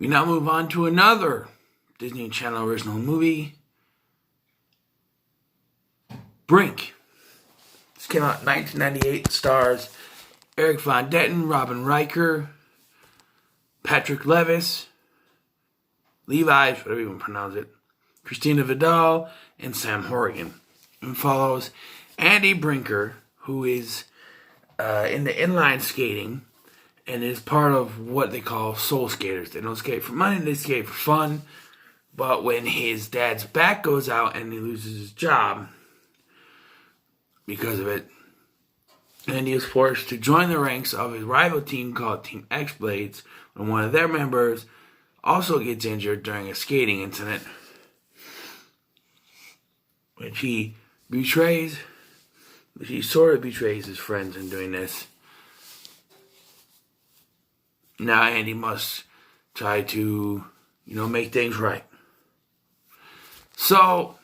We now move on to another Disney Channel original movie, Brink. This came out in 1998. Stars Eric Von Detten, Robin Riker, Patrick Levis, Levi, whatever you want to pronounce it, Christina Vidal, and Sam Horrigan. And follows Andy Brinker, who is into inline skating and is part of what they call soul skaters. They don't skate for money, they skate for fun. But when his dad's back goes out and he loses his job because of it, and he is forced to join the ranks of his rival team called Team X-Blades when one of their members also gets injured during a skating incident, which he sort of betrays his friends in doing this. Now Andy must try to, make things right. So,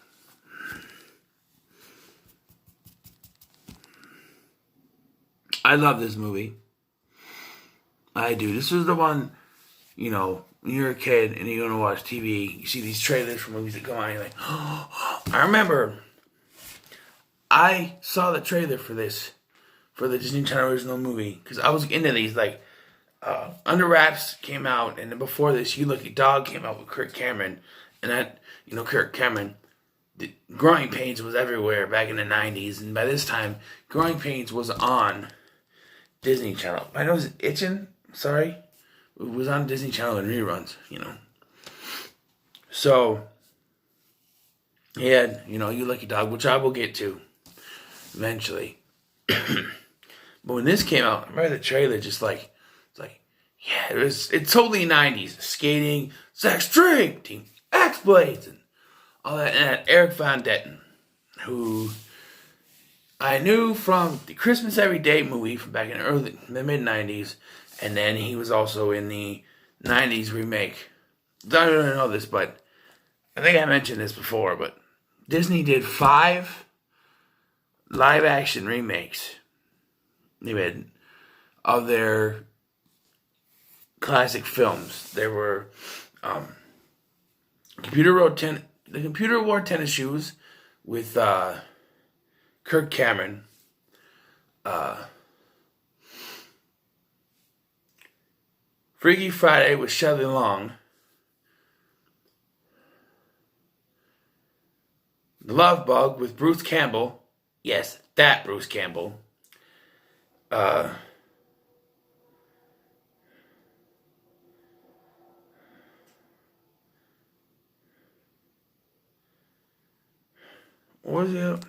I love this movie. I do. This is the one, when you're a kid and you're going to watch TV, you see these trailers for movies that come on and you're like, oh, I remember I saw the trailer for this, for the Disney Channel original movie, because I was into these, Under Wraps came out, and then before this, You Lucky Dog came out with Kirk Cameron, and that, Kirk Cameron, Growing Pains was everywhere back in the 90s, and by this time, Growing Pains was on Disney Channel. My nose is itching, sorry. It was on Disney Channel in reruns, So, he had, You Lucky Dog, which I will get to eventually. But when this came out, I remember the trailer it's totally 90s. Skating, sex, drink, Team X-Blades, and all that. And Eric Von Detten, who I knew from the Christmas Every Day movie from back in the mid-90s. And then he was also in the 90s remake. I don't really know this, but I think I mentioned this before, but Disney did 5 live-action remakes of their classic films. There were the Computer Wore Tennis Shoes with Kirk Cameron. Freaky Friday with Shelley Long. The Love Bug with Bruce Campbell. Yes, that Bruce Campbell. What was it?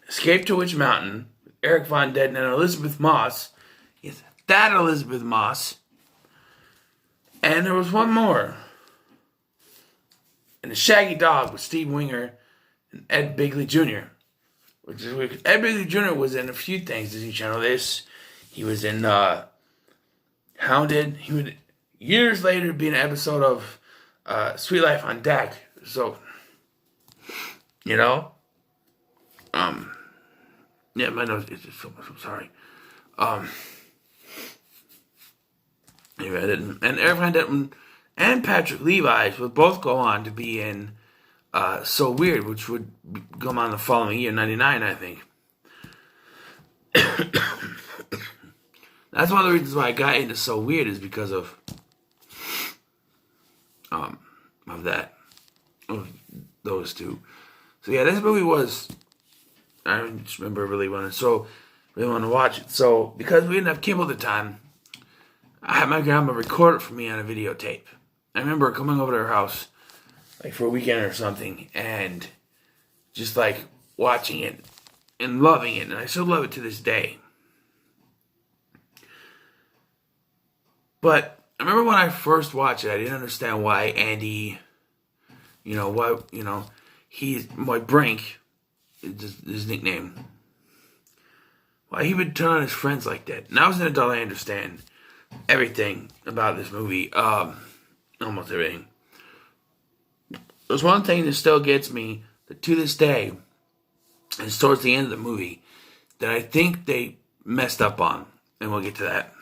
Escape to Witch Mountain with Eric Von Detten and Elizabeth Moss. Yes, that Elizabeth Moss. And there was one more. And The Shaggy Dog with Steve Winger and Ed Begley Jr. Which is weird. Ed Begley Jr. was in a few things Disney Channel. He was in Hounded. He would years later be in an episode of Sweet Life on Deck. So, yeah, my nose is just so much. I'm sorry. Anyway, I didn't. And Eric Von Detten and Patrick Levi would both go on to be in So Weird, which would come on the following year, 99, I think. That's one of the reasons why I got into So Weird is because of those two. So yeah, this movie was, I just remember really wanted to watch it. So because we didn't have cable at the time, I had my grandma record it for me on a videotape. I remember coming over to her house for a weekend or something and just watching it and loving it, and I still love it to this day. But I remember when I first watched it, I didn't understand why Andy, he's my Brink, is his nickname. Why he would turn on his friends like that. Now as an adult, I understand everything about this movie, almost everything. there's one thing that still gets me that to this day, and it's towards the end of the movie, that I think they messed up on, and we'll get to that.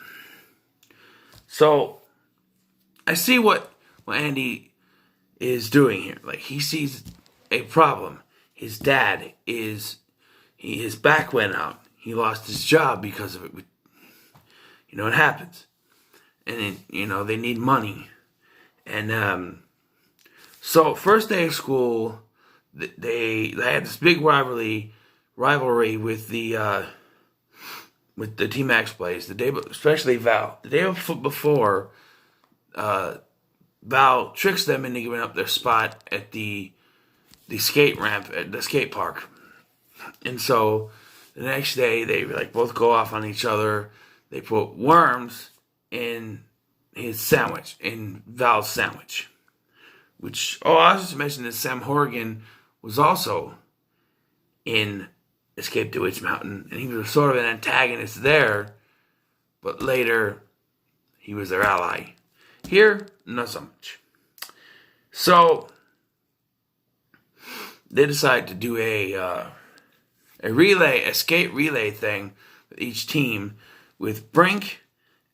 So I see what Andy is doing here. Like, he sees a problem. His dad his back went out. He lost his job because of it. You know, it happens. And then, you know, they need money. And so first day of school, they had this big rivalry with the Team X plays. The day, especially Val. The day before, Val tricks them into giving up their spot at the skate ramp at the skate park. And so the next day they like both go off on each other. They put worms in his sandwich, in Val's sandwich. Which, I was just mentioning that Sam Horrigan was also in Escape to Witch Mountain, and he was sort of an antagonist there, but later he was their ally. Here, not so much. So they decide to do a skate relay thing with each team, with Brink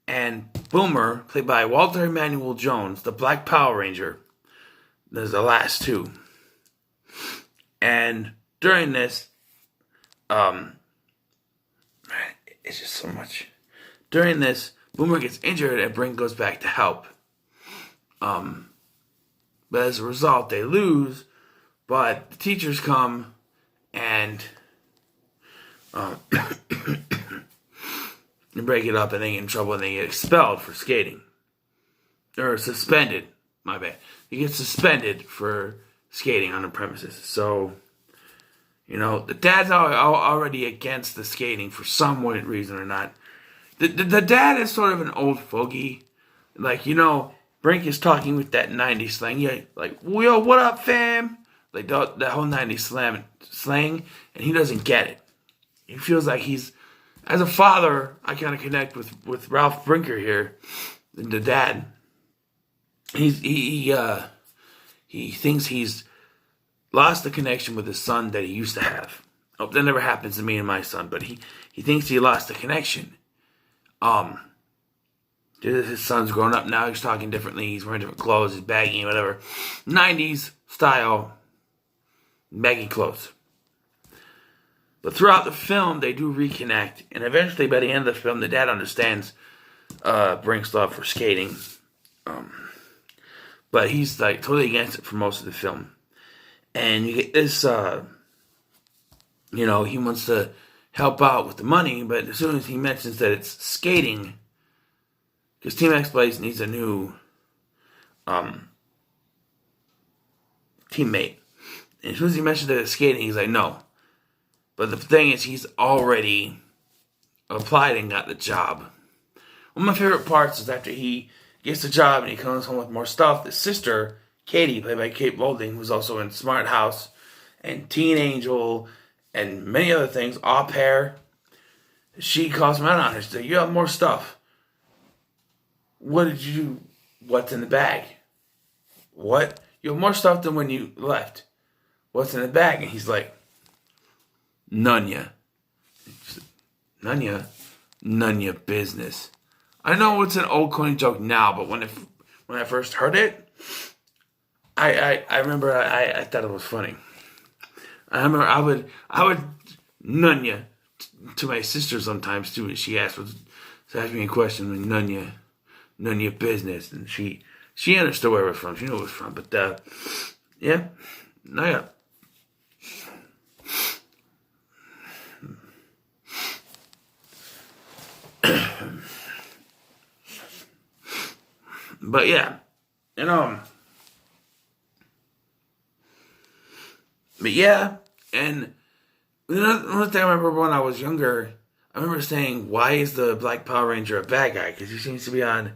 and Boomer, played by Walter Emmanuel Jones, the Black Power Ranger. There's the last two. And during this, it's just so much. During this, Boomer gets injured and Brink goes back to help. But as a result, they lose. But the teachers come and they break it up, and they get in trouble, and they get expelled for skating. Or suspended. My bad. He gets suspended for skating on the premises. So, you know, the dad's already against the skating for some reason or not. The dad is sort of an old fogey. Like, you know, Brink is talking with that 90s slang. Yeah, like, yo, what up, fam? Like, that whole 90s slang, and he doesn't get it. He feels like he's, as a father, I kind of connect with Ralph Brinker here, the dad. He thinks he's lost the connection with his son that he used to have. Oh, that never happens to me and my son, but he thinks he lost the connection. His son's grown up now, he's talking differently, he's wearing different clothes, he's baggy, whatever. 90s style, baggy clothes. But throughout the film, they do reconnect, and eventually by the end of the film, the dad understands Brink's love for skating. But he's like totally against it for most of the film. And you get this, you know, he wants to help out with the money, but as soon as he mentions that it's skating, because Team X Place needs a new teammate. And as soon as he mentions that it's skating, he's like, no. But the thing is, he's already applied and got the job. One of my favorite parts is after he gets the job and he comes home with more stuff. The sister, Katie, played by Kate Boulding, who's also in Smart House and Teen Angel and many other things, Au Pair, she calls him out on it. She's like, you have more stuff. What's in the bag? What? You have more stuff than when you left. What's in the bag? And he's like, none ya. None ya business. I know it's an old corny joke now, but when I first heard it, I remember I thought it was funny. I remember I would none ya to my sister sometimes too. She asked me a question, none ya business, and she understood where it was from. She knew it was from, but yeah, no yeah. But yeah, but yeah, and another thing I remember when I was younger, I remember saying, why is the Black Power Ranger a bad guy? Because he seems to be on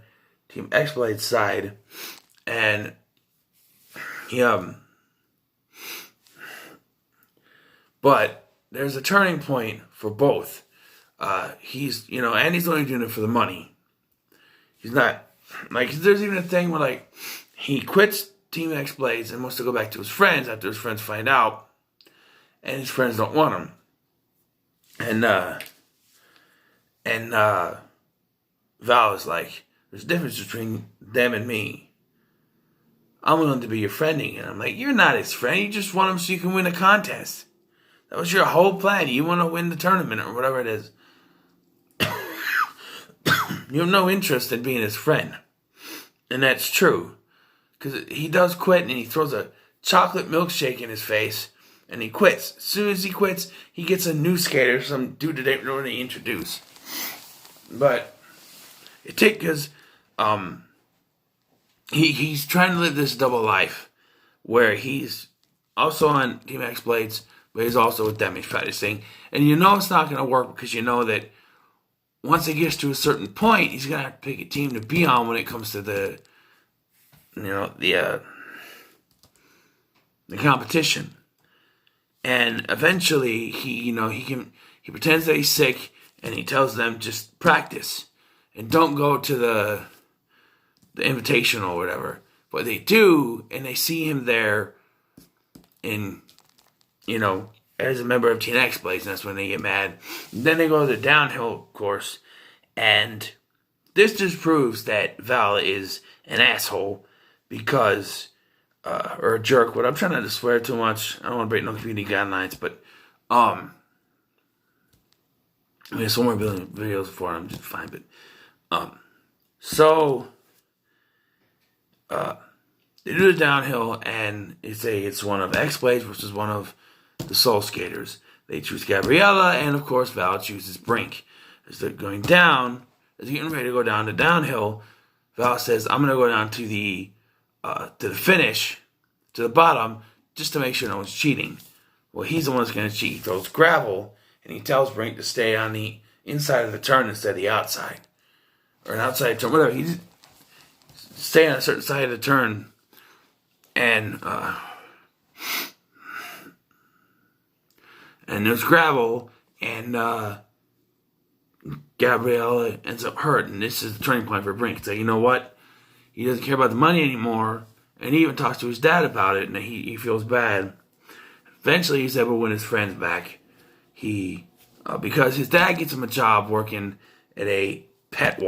Team X-Blade's side, and but there's a turning point for both. Andy's only doing it for the money. He's not, like, there's even a thing where, like, he quits Team X Blades and wants to go back to his friends after his friends find out, and his friends don't want him. And Val is like, there's a difference between them and me. I'm willing to be your friend again. I'm like, you're not his friend. You just want him so you can win a contest. That was your whole plan. You want to win the tournament or whatever it is. You have no interest in being his friend. And that's true. Because he does quit, and he throws a chocolate milkshake in his face, and he quits. As soon as he quits, he gets a new skater, some dude that they already introduced. But it takes, because he's trying to live this double life, where he's also on Team X Blades, but he's also with them. He's practicing. And you know it's not going to work, because you know that once it gets to a certain point, he's going to have to pick a team to be on when it comes to the competition. And eventually he pretends that he's sick, and he tells them just practice and don't go to the invitational or whatever. But they do, and they see him there in, as a member of Team X Blades, and that's when they get mad. And then they go to the downhill course, and this just proves that Val is an asshole because, or a jerk. What I'm trying not to swear too much. I don't want to break no community guidelines, but there's so many videos for it, I'm just fine. But they do the downhill, and it's one of X Blades versus one of the Soul Skaters. They choose Gabriella, and of course Val chooses Brink. As they're going down, as they're getting ready to go down the downhill, Val says, "I'm going to go down to the finish, to the bottom, just to make sure no one's cheating." Well, he's the one that's going to cheat. He throws gravel, and he tells Brink to stay on the inside of the turn instead of the outside, or an outside turn, whatever. He just stay on a certain side of the turn, and there's gravel, and Gabriella ends up hurt, and this is the turning point for Brink. So you know what? He doesn't care about the money anymore, and he even talks to his dad about it, and he feels bad. Eventually, he's able to win his friends back. Because his dad gets him a job working at a pet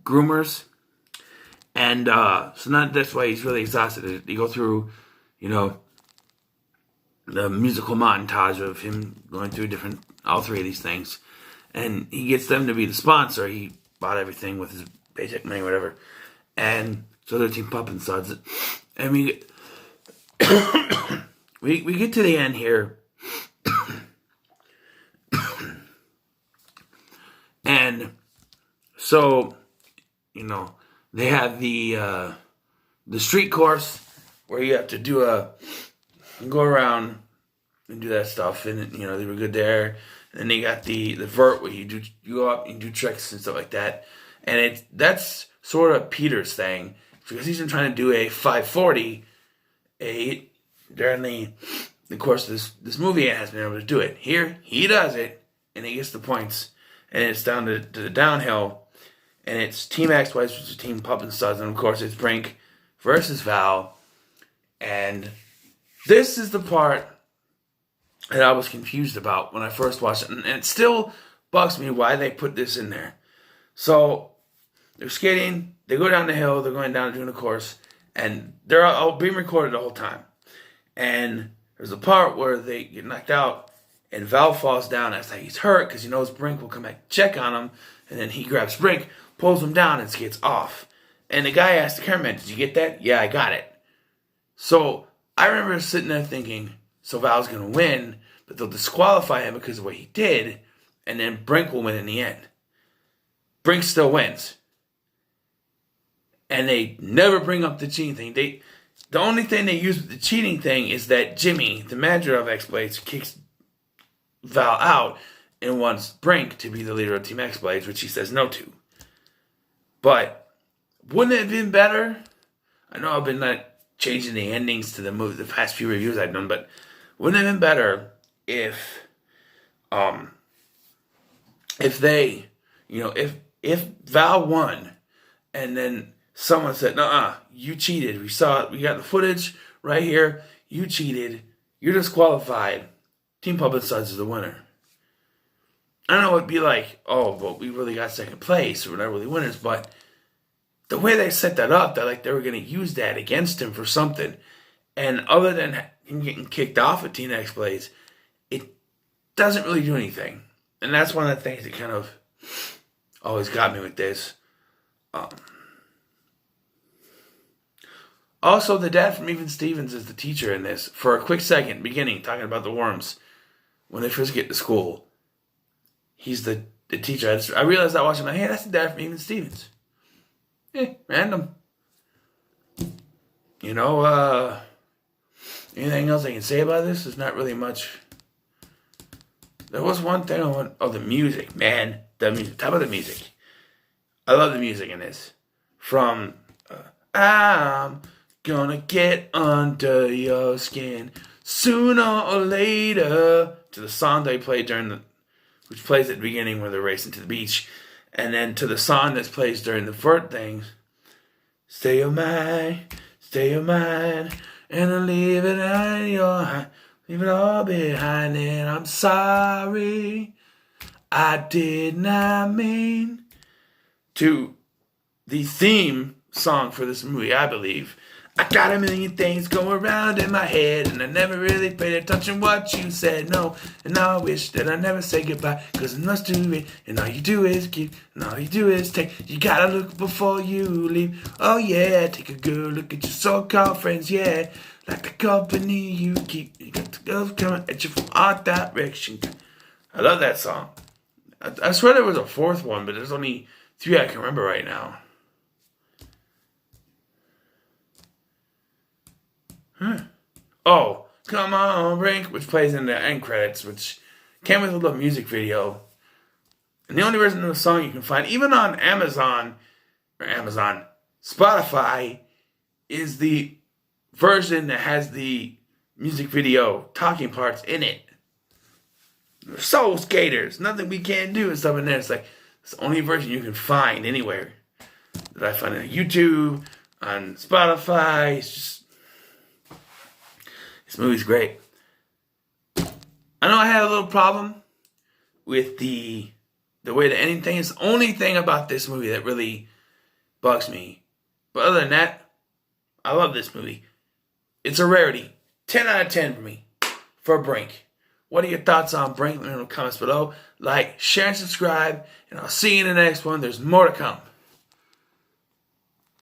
groomers, and that's why he's really exhausted. You go through, the musical montage of him going through all three of these things, and he gets them to be the sponsor. He bought everything with his paycheck money, whatever, and so they're Team Pup and Suds, and we get to the end here, and so they have the street course where you have to go around and do that stuff, and they were good there. And then they got the vert where you go up and do tricks and stuff like that, and that's sort of Peter's thing, because he's been trying to do a 540 during the course of this movie, and hasn't been able to do it. Here he does it, and he gets the points, and it's down to the downhill, and it's Team X Blades versus Team Pup and Suds, and of course it's Brink versus Val. And this is the part that I was confused about when I first watched it, and it still bugs me why they put this in there. So they're skating, they go down the hill, they're going down doing the course, and they're all being recorded the whole time. And there's a part where they get knocked out, and Val falls down. That's like he's hurt because he knows Brink will come back check on him, and then he grabs Brink, pulls him down, and skates off. And the guy asked the cameraman, "Did you get that?" "Yeah, I got it." So I remember sitting there thinking, so Val's going to win, but they'll disqualify him because of what he did, and then Brink will win in the end. Brink still wins. And they never bring up the cheating thing. The only thing they use with the cheating thing is that Jimmy, the manager of X Blades, kicks Val out and wants Brink to be the leader of Team X Blades, which he says no to. But wouldn't it have been better? I know I've been changing the endings to the movie, the past few reviews I've done, but wouldn't it have been better if they, if Val won, and then someone said, "Nuh-uh, you cheated. We saw it. We got the footage right here. You cheated. You're disqualified. Team Puppet Studs is the winner." I know it'd be like, "Oh, but we really got second place. We're not really winners." But the way they set that up, that like they were going to use that against him for something. And other than him getting kicked off at Teen X Plays, it doesn't really do anything. And that's one of the things that kind of always got me with this. Also, the dad from Even Stevens is the teacher in this. For a quick second, beginning, talking about the worms, when they first get to school, he's the teacher. I realized that watching, like, hey, that's the dad from Even Stevens. Random. You know, anything else I can say about this? There's not really much. There was one thing I want. Oh, the music, man. The music. Talk about the music. I love the music in this. From I'm gonna get under your skin sooner or later, to the song they play which plays at the beginning when they're racing to the beach, and then to the song that plays during the vert things. Stay your mind, and I'll leave it on your hand. Leave it all behind, and I'm sorry, I did not mean to. The theme song for this movie, I believe. I got a million things going around in my head, and I never really paid attention what you said. No, and now I wish that I never said goodbye, cause it must do it, and all you do is give, and all you do is take. You gotta look before you leave. Oh yeah, take a good look at your so-called friends, yeah. Like the company you keep. You got the girls coming at you from all directions. I love that song. I swear there was a fourth one, but there's only 3 I can remember right now. Oh, Come On, Brink, which plays in the end credits, which came with a little music video. And the only version of the song you can find, even on Spotify, is the version that has the music video talking parts in it. Soul Skaters, nothing we can't do and stuff in there. It's like, it's the only version you can find anywhere. That I find on YouTube, on Spotify. It's just, this movie's great. I know I had a little problem with the way the ending thing is. The only thing about this movie that really bugs me. But other than that, I love this movie. It's a rarity. 10 out of 10 for me. For Brink. What are your thoughts on Brink? Let me know in the comments below. Like, share, and subscribe. And I'll see you in the next one. There's more to come.